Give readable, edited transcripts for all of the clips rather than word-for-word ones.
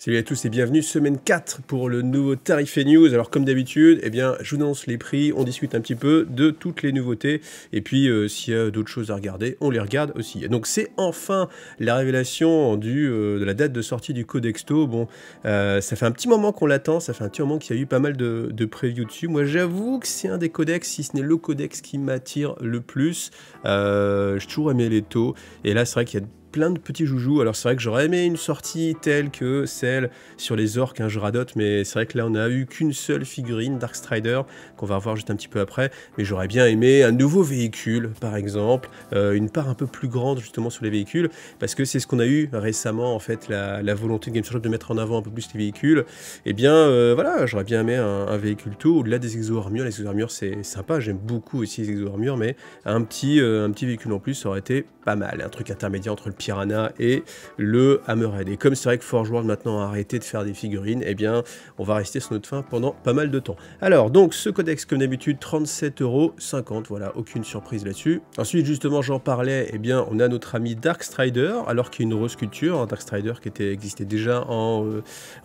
Salut à tous et bienvenue, semaine 4 pour le nouveau Tarif et News. Alors comme d'habitude, eh bien, je vous annonce les prix, on discute un petit peu de toutes les nouveautés. Et puis s'il y a d'autres choses à regarder, on les regarde aussi. Et donc c'est enfin la révélation de la date de sortie du Codexto. Bon, ça fait un petit moment qu'on l'attend, ça fait un petit moment qu'il y a eu pas mal de previews dessus. Moi j'avoue que c'est un des codex, si ce n'est le codex qui m'attire le plus. J'ai toujours aimé les taux. Et là c'est vrai qu'il y a plein de petits joujoux. Alors c'est vrai que j'aurais aimé une sortie telle que celle sur les orques, hein, je radote, mais c'est vrai que là on a eu qu'une seule figurine, Darkstrider, qu'on va revoir juste un petit peu après, mais j'aurais bien aimé un nouveau véhicule, par exemple, une part un peu plus grande justement sur les véhicules, parce que c'est ce qu'on a eu récemment, en fait, la volonté de Games Workshop de mettre en avant un peu plus les véhicules. Et bien voilà, j'aurais bien aimé un véhicule tout, au-delà des exo-armures. Les exo-armures c'est sympa, j'aime beaucoup aussi les exo-armures, mais un petit véhicule en plus, ça aurait été pas mal, un truc intermédiaire entre le Piranha et le Hammerhead. Et comme c'est vrai que Forge World maintenant a arrêté de faire des figurines, eh bien on va rester sur notre faim pendant pas mal de temps. Alors donc ce codex comme d'habitude 37,50 €, voilà, aucune surprise là-dessus. Ensuite justement j'en parlais, eh bien on a notre ami Darkstrider, alors qu'il y a une resculpture, hein, Darkstrider qui existait déjà en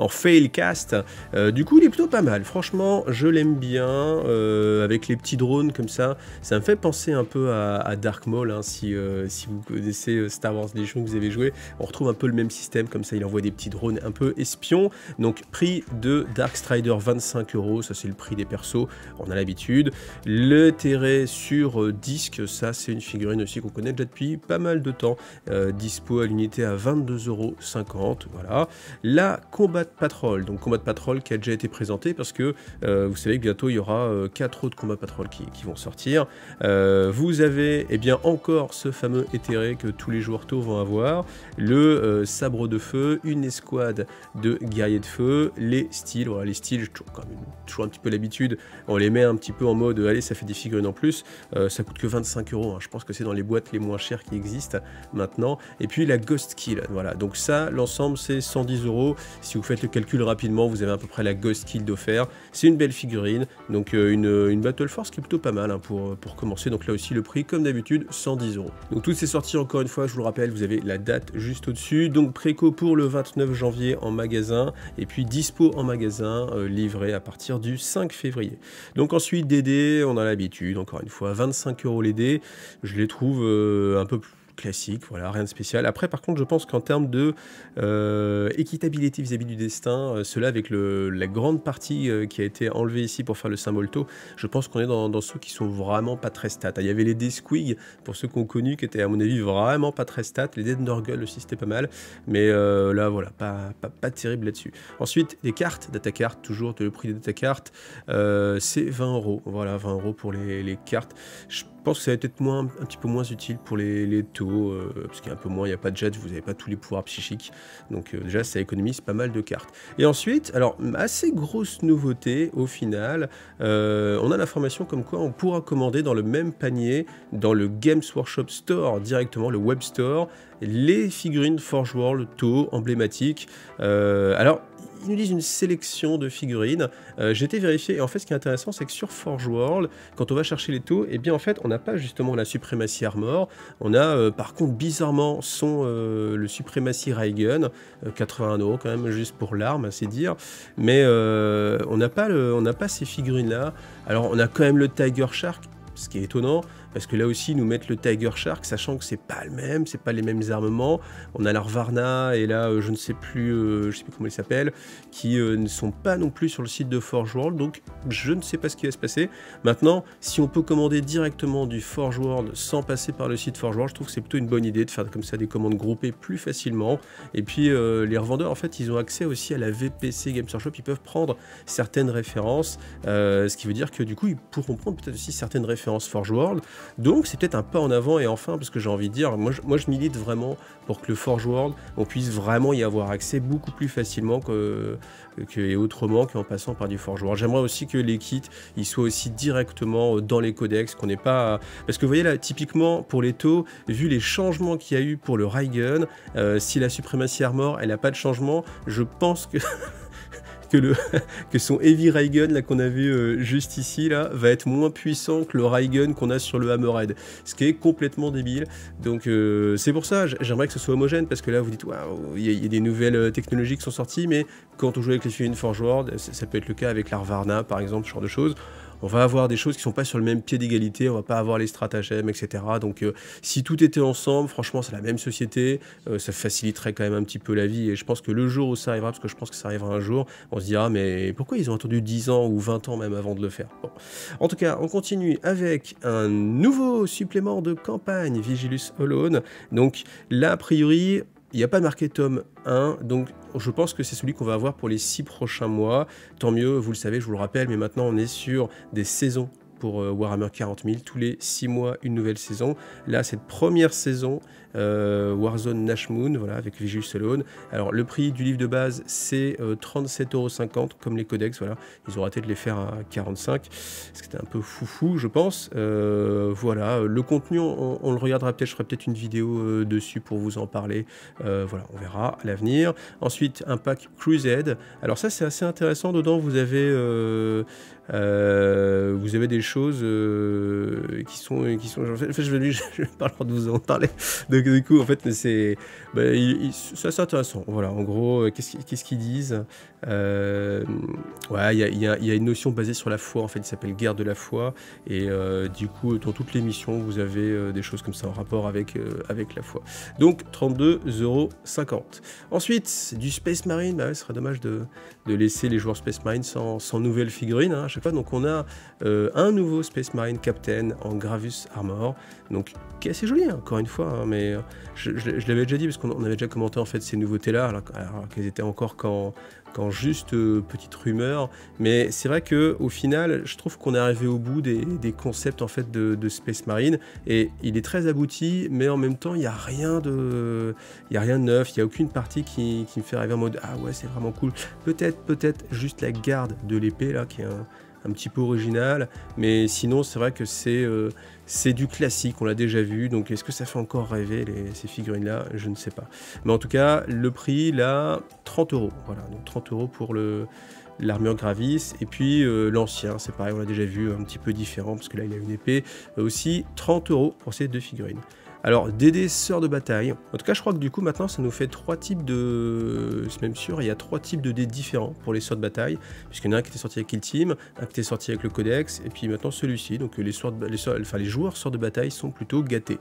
failcast. Du coup il est plutôt pas mal, franchement je l'aime bien, avec les petits drones comme ça me fait penser un peu à Dark Maul, hein, si vous connaissez Star Wars Legion que vous avez joué, on retrouve un peu le même système, comme ça il envoie des petits drones un peu espions. Donc prix de Darkstrider 25 €, ça c'est le prix des persos, on a l'habitude. Le terret sur disque, ça c'est une figurine aussi qu'on connaît déjà depuis pas mal de temps, dispo à l'unité à 22,50 €, voilà. La Combat Patrol, donc Combat Patrol qui a déjà été présenté parce que vous savez que bientôt il y aura 4 autres Combat Patrol qui vont sortir. Vous avez eh bien encore ce fameux éthéré que tous les joueurs tôt vont avoir, le sabre de feu, une escouade de guerriers de feu, les styles, voilà les styles, j'ai toujours un petit peu l'habitude, on les met un petit peu en mode allez ça fait des figurines en plus, ça coûte que 25 €, hein. Je pense que c'est dans les boîtes les moins chères qui existent maintenant. Et puis la Ghost Kill, voilà, donc ça l'ensemble c'est 110 €, si vous faites le calcul rapidement vous avez à peu près la Ghost Kill d'offert, c'est une belle figurine, donc une Battle Force qui est plutôt pas mal, hein, pour commencer. Donc là aussi le prix comme d'habitude 110 €. Donc toutes ces sorties, encore une fois je vous le rappelle, vous avez la date juste au-dessus, donc préco pour le 29 janvier en magasin, et puis dispo en magasin, livré à partir du 5 février. Donc ensuite des dés, on a l'habitude, encore une fois 25 € les dés, je les trouve un peu plus classique, voilà, rien de spécial. Après par contre je pense qu'en termes de équitabilité vis-à-vis du destin, cela avec la grande partie qui a été enlevée ici pour faire le symbole tau, je pense qu'on est dans ceux qui sont vraiment pas très stats. Il y avait les dés Squig, pour ceux qu'on connu, qui étaient à mon avis vraiment pas très stats, les dés de Norgul aussi c'était pas mal, mais là voilà, pas terrible là-dessus. Ensuite les cartes, data card, toujours le prix des data cartes, c'est 20 €, voilà, 20 € pour les cartes. Je pense que ça va peut-être un petit peu moins utile pour les taux, parce qu'il y a un peu moins, il n'y a pas de jet, vous n'avez pas tous les pouvoirs psychiques, donc déjà ça économise pas mal de cartes. Et ensuite, alors assez grosse nouveauté au final, on a l'information comme quoi on pourra commander dans le même panier, dans le Games Workshop Store directement, le Web Store, les figurines Forge World taux emblématiques. Alors ils nous disent une sélection de figurines, j'ai été vérifié, et en fait ce qui est intéressant c'est que sur Forge World, quand on va chercher les taux, et bien en fait on n'a pas justement la Supremacy Armor, on a par contre bizarrement le Supremacy Raygun, 81 € quand même juste pour l'arme, c'est dire, mais on n'a pas ces figurines là. Alors on a quand même le Tiger Shark, ce qui est étonnant, parce que là aussi, ils nous mettent le Tiger Shark, sachant que c'est pas le même, c'est pas les mêmes armements. On a l'Arvarna, et là, je ne sais plus comment il s'appelle, qui ne sont pas non plus sur le site de Forge World, donc je ne sais pas ce qui va se passer. Maintenant, si on peut commander directement du Forge World sans passer par le site Forge World, je trouve que c'est plutôt une bonne idée de faire comme ça des commandes groupées plus facilement. Et puis, les revendeurs, en fait, ils ont accès aussi à la VPC Games Workshop, ils peuvent prendre certaines références, ce qui veut dire que du coup, ils pourront prendre peut-être aussi certaines références Forge World. Donc c'est peut-être un pas en avant, et enfin, parce que j'ai envie de dire, moi je milite vraiment pour que le Forge World, on puisse vraiment y avoir accès beaucoup plus facilement et autrement qu'en passant par du Forge World. J'aimerais aussi que les kits, ils soient aussi directement dans les codex, qu'on n'ait pas... Parce que vous voyez là, typiquement pour les taux, vu les changements qu'il y a eu pour le Raygun, si la Supremacy Armor, elle n'a pas de changement, je pense que... que, que son Heavy Raygun là qu'on a vu juste ici là va être moins puissant que le Raygun qu'on a sur le Hammerhead, ce qui est complètement débile. Donc c'est pour ça, j'aimerais que ce soit homogène, parce que là vous dites waouh, il y a des nouvelles technologies qui sont sorties, mais quand on joue avec les figurines Forge World, ça peut être le cas avec l'Arvarna par exemple, ce genre de choses. On va avoir des choses qui sont pas sur le même pied d'égalité, on va pas avoir les stratagèmes, etc. Donc si tout était ensemble, franchement c'est la même société, ça faciliterait quand même un petit peu la vie, et je pense que le jour où ça arrivera, parce que je pense que ça arrivera un jour, on se dira mais pourquoi ils ont attendu 10 ans ou 20 ans même avant de le faire. Bon. En tout cas, on continue avec un nouveau supplément de campagne, Vigilus Alone. Donc là, a priori, il n'y a pas marqué tome 1, donc je pense que c'est celui qu'on va avoir pour les 6 prochains mois. Tant mieux, vous le savez, je vous le rappelle, mais maintenant on est sur des saisons pour Warhammer 40 000, tous les 6 mois une nouvelle saison. Là, cette première saison, Warzone Nashmoon, voilà, avec Vigilus Alone. Alors le prix du livre de base c'est 37,50 € comme les codex, voilà. Ils ont raté de les faire à 45, ce qui était un peu foufou je pense. Voilà, le contenu on le regardera peut-être, je ferai peut-être une vidéo dessus pour vous en parler. Voilà, on verra à l'avenir. Ensuite un pack Crusade, alors ça c'est assez intéressant, dedans vous avez des choses qui sont en fait, je vais pas le droit de vous en parler. Donc du coup en fait c'est assez intéressant. Voilà, en gros qu'est-ce qu'ils disent, ouais, il y a une notion basée sur la foi en fait, il s'appelle Guerre de la foi, et du coup dans toutes les missions vous avez des choses comme ça en rapport avec la foi. Donc 32,50 €. Ensuite du Space Marine, bah ouais, ce serait dommage de laisser les joueurs Space Marine sans nouvelles figurines hein, à chaque fois. Donc on a un nouveau Space Marine Captain en Gravus Armor, donc qui est assez joli hein, encore une fois, hein, mais je l'avais déjà dit parce qu'on avait déjà commenté en fait ces nouveautés là, alors qu'elles étaient encore qu'en juste petite rumeur, mais c'est vrai que au final je trouve qu'on est arrivé au bout des concepts en fait de Space Marine, et il est très abouti, mais en même temps il n'y a rien de neuf, il n'y a aucune partie qui me fait rêver en mode ah ouais c'est vraiment cool. Peut-être juste la garde de l'épée là qui est un petit peu original, mais sinon c'est vrai que c'est du classique, on l'a déjà vu, donc est-ce que ça fait encore rêver ces figurines là, je ne sais pas. Mais en tout cas le prix là 30 €, voilà, donc 30 € pour l'armure Gravis, et puis l'ancien c'est pareil, on l'a déjà vu, un petit peu différent parce que là il a une épée, aussi 30 € pour ces deux figurines. Alors, DD sœurs de bataille. En tout cas, je crois que du coup, maintenant, ça nous fait 3 types de... C'est même sûr, il y a 3 types de dés différents pour les sœurs de bataille, puisqu'il y en a un qui était sorti avec Kill Team, un qui était sorti avec le Codex, et puis maintenant celui-ci. Donc, les joueurs sœurs de bataille sont plutôt gâtés.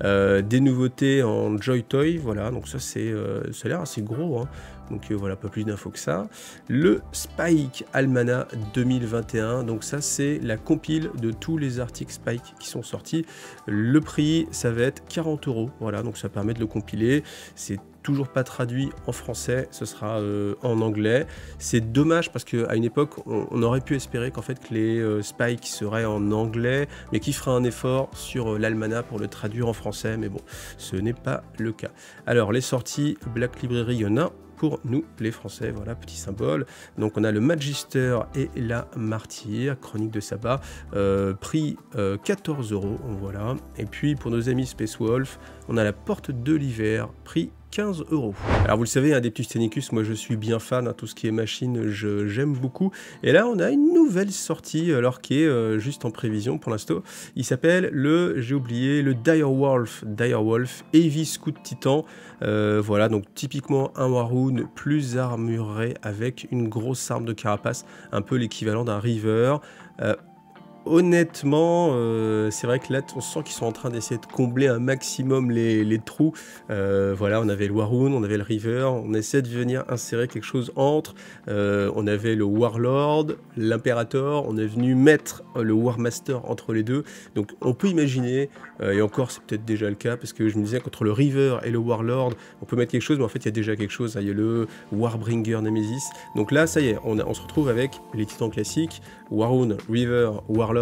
Des nouveautés en Joy Toy, voilà. Donc ça, ça a l'air assez gros, hein. Donc voilà, pas plus d'infos que ça. Le Spike Almana 2021, donc ça c'est la compile de tous les articles Spike qui sont sortis. Le prix, ça va être 40 €, voilà, donc ça permet de le compiler. C'est toujours pas traduit en français, ce sera en anglais. C'est dommage parce qu'à une époque, on aurait pu espérer qu'en fait que les Spike seraient en anglais, mais qui fera un effort sur l'Almana pour le traduire en français, mais bon, ce n'est pas le cas. Alors, les sorties Black Library, il y en a pour nous les Français, voilà, petit symbole. Donc on a le Magister et la Martyre, Chronique de Sabbat, prix 14 €, voilà. Et puis pour nos amis Space Wolf, on a la Porte de l'Hiver, prix 15 €. Alors vous le savez, un des petits Stenicus, moi je suis bien fan, hein, tout ce qui est machine, j'aime beaucoup. Et là on a une nouvelle sortie, alors qui est juste en prévision pour l'instant. Il s'appelle j'ai oublié, le Direwolf Heavy Scout Titan. Voilà, donc typiquement un Warhoon plus armuré avec une grosse arme de carapace, un peu l'équivalent d'un Reaver. Honnêtement, c'est vrai que là, on sent qu'ils sont en train d'essayer de combler un maximum les trous. Voilà, on avait le Warhoon, on avait le Reaver, on essaie de venir insérer quelque chose entre. On avait le Warlord, l'Imperator, on est venu mettre le Warmaster entre les deux. Donc on peut imaginer, et encore c'est peut-être déjà le cas, parce que je me disais qu'entre le Reaver et le Warlord, on peut mettre quelque chose, mais en fait il y a déjà quelque chose. Hein, il y a le Warbringer Nemesis. Donc là, ça y est, on se retrouve avec les titans classiques, Warhoon, Reaver, Warlord,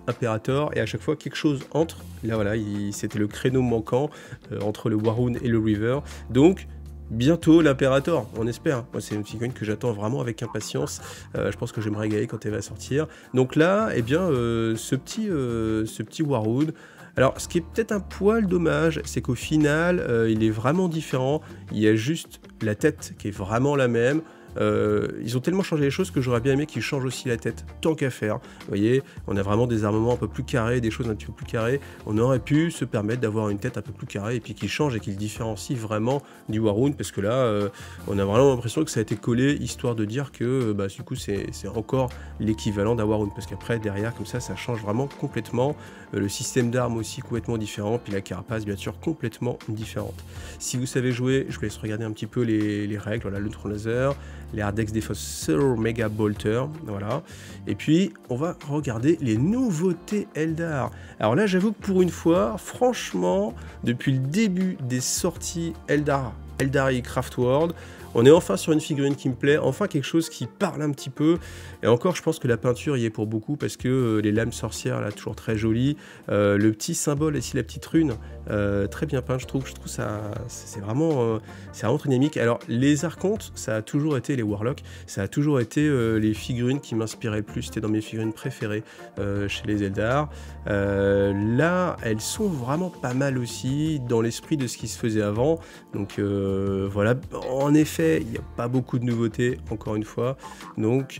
Imperator, et à chaque fois quelque chose entre. Là voilà, c'était le créneau manquant entre le Warhoon et le Reaver. Donc bientôt l'Imperator, on espère. Moi c'est une figurine que j'attends vraiment avec impatience. Je pense que je vais me régaler quand elle va sortir. Donc là, eh bien, ce petit Warhoon. Alors, ce qui est peut-être un poil dommage, c'est qu'au final, il est vraiment différent. Il y a juste la tête qui est vraiment la même. Ils ont tellement changé les choses que j'aurais bien aimé qu'ils changent aussi la tête, tant qu'à faire. Vous voyez, on a vraiment des armements un peu plus carrés, des choses un petit peu plus carrées. On aurait pu se permettre d'avoir une tête un peu plus carrée et puis qui change et qui le différencie vraiment du Warhound, parce que là, on a vraiment l'impression que ça a été collé, histoire de dire que bah, du coup, c'est encore l'équivalent d'un Warhound, parce qu'après, derrière, comme ça change vraiment complètement. Le système d'armes aussi complètement différent, puis la carapace, bien sûr, complètement différente. Si vous savez jouer, je vous laisse regarder un petit peu les règles. Voilà, le tronc laser, les Hardex Défenseur Mega Bolter, voilà. Et puis, on va regarder les nouveautés Eldar. Alors là, j'avoue que pour une fois, franchement, depuis le début des sorties Eldari Craftworld, on est enfin sur une figurine qui me plaît, enfin quelque chose qui parle un petit peu. Et encore, je pense que la peinture y est pour beaucoup, parce que les lames sorcières, là, toujours très jolies. Le petit symbole, ici, la petite rune, très bien peint, je trouve ça, c'est vraiment dynamique. Alors, les archontes, ça a toujours été, les warlocks, ça a toujours été les figurines qui m'inspiraient le plus. C'était dans mes figurines préférées chez les Eldar. Là, elles sont vraiment pas mal aussi, dans l'esprit de ce qui se faisait avant. Donc, voilà, en effet, il n'y a pas beaucoup de nouveautés, encore une fois. Donc,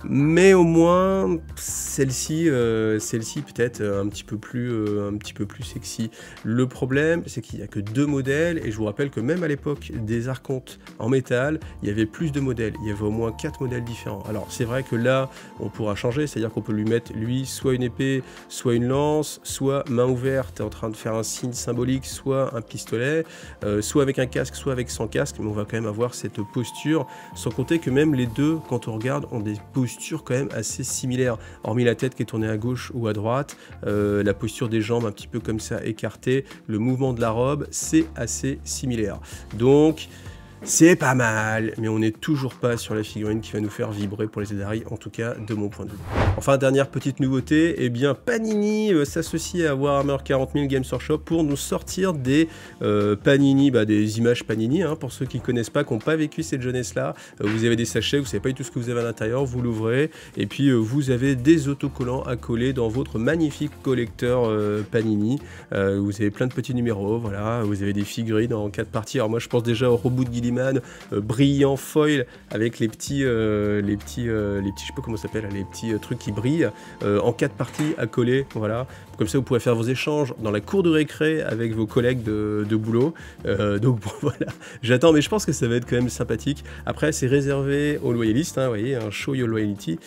mais au moins, celle-ci peut-être un petit peu plus sexy. Le problème, c'est qu'il n'y a que 2 modèles, et je vous rappelle que même à l'époque des archontes en métal, il y avait plus de modèles. Il y avait au moins 4 modèles différents. Alors, c'est vrai que là, on pourra changer, c'est-à-dire qu'on peut lui mettre, lui, soit une épée, soit une lance, soit main ouverte, en train de faire un signe symbolique, soit un pistolet, soit avec un casque, soit avec sans casque, mais on va quand même avoir cette posture, sans compter que même les deux, quand on regarde, ont des postures quand même assez similaires, hormis la tête qui est tournée à gauche ou à droite, la posture des jambes un petit peu comme ça écartée, le mouvement de la robe, c'est assez similaire. Donc, c'est pas mal, mais on n'est toujours pas sur la figurine qui va nous faire vibrer pour les Eldari, en tout cas de mon point de vue. Enfin, dernière petite nouveauté, eh bien Panini s'associe à Warhammer 40 000 Games Workshop pour nous sortir des Panini, des images Panini, hein, pour ceux qui ne connaissent pas, qui n'ont pas vécu cette jeunesse-là. Vous avez des sachets, vous ne savez pas du tout ce que vous avez à l'intérieur, vous l'ouvrez, et puis vous avez des autocollants à coller dans votre magnifique collecteur Panini. Vous avez plein de petits numéros, voilà, vous avez des figurines en 4 parties. Alors moi, je pense déjà au robot de Guilliman, brillant foil avec les petits, je sais pas comment ça s'appelle, les petits trucs qui brillent en 4 parties à coller, voilà. Comme ça, vous pourrez faire vos échanges dans la cour de récré avec vos collègues de boulot. Donc bon, voilà, j'attends, mais je pense que ça va être quand même sympathique. Après, c'est réservé aux loyalistes, hein, vous voyez, un show your loyalty,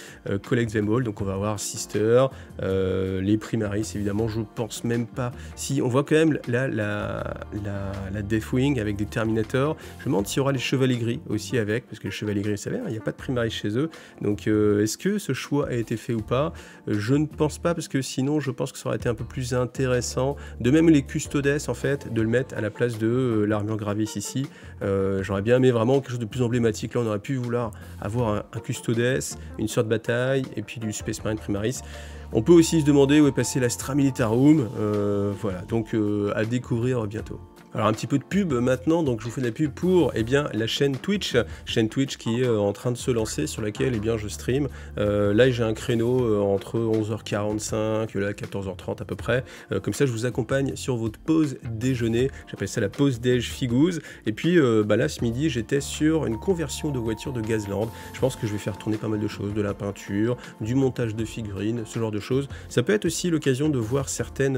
collect them all. Donc on va avoir Sister, les Primaris, évidemment. Je pense même pas. Si on voit quand même là la Deathwing avec des Terminators. Je me demande s'il y aura les Chevaliers Gris aussi avec, parce que les Chevaliers Gris, vous savez, il n'y a pas de Primaris chez eux. Donc est-ce que ce choix a été fait ou pas? Je ne pense pas, parce que sinon, je pense que ça aurait été un peu plus intéressant. De même les Custodes, en fait, de le mettre à la place de l'armure Gravis ici. J'aurais bien aimé vraiment quelque chose de plus emblématique. Là, on aurait pu vouloir avoir un Custodes, une sorte de bataille, et puis du Space Marine Primaris. On peut aussi se demander où est passé l'Astra Militarum. Voilà, donc à découvrir bientôt. Alors un petit peu de pub maintenant, donc je vous fais de la pub pour la chaîne Twitch qui est en train de se lancer, sur laquelle je stream. Là j'ai un créneau entre 11h45 et là 14h30 à peu près. Comme ça je vous accompagne sur votre pause déjeuner, j'appelle ça la pause déj figouze. Et puis là ce midi j'étais sur une conversion de voiture de Gazland. Je pense que je vais faire tourner pas mal de choses, de la peinture, du montage de figurines, ce genre de choses. Ça peut être aussi l'occasion de voir certains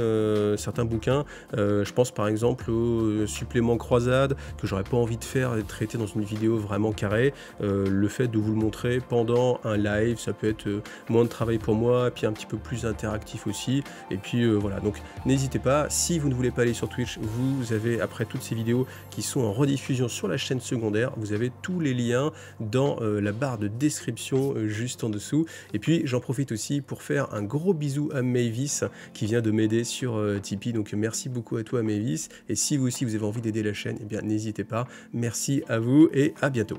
bouquins. Je pense par exemple au supplément croisade que j'aurais pas envie de faire et de traiter dans une vidéo vraiment carrée. Le fait de vous le montrer pendant un live, ça peut être moins de travail pour moi, puis un petit peu plus interactif aussi. Et puis voilà, donc n'hésitez pas, si vous ne voulez pas aller sur Twitch, vous avez après toutes ces vidéos qui sont en rediffusion sur la chaîne secondaire, vous avez tous les liens dans la barre de description juste en dessous. Et puis j'en profite aussi pour faire un gros bisou à Mavis qui vient de m'aider sur Tipeee, donc merci beaucoup à toi Mavis, et si vous aussi vous avez envie d'aider la chaîne, n'hésitez pas. Merci à vous et à bientôt.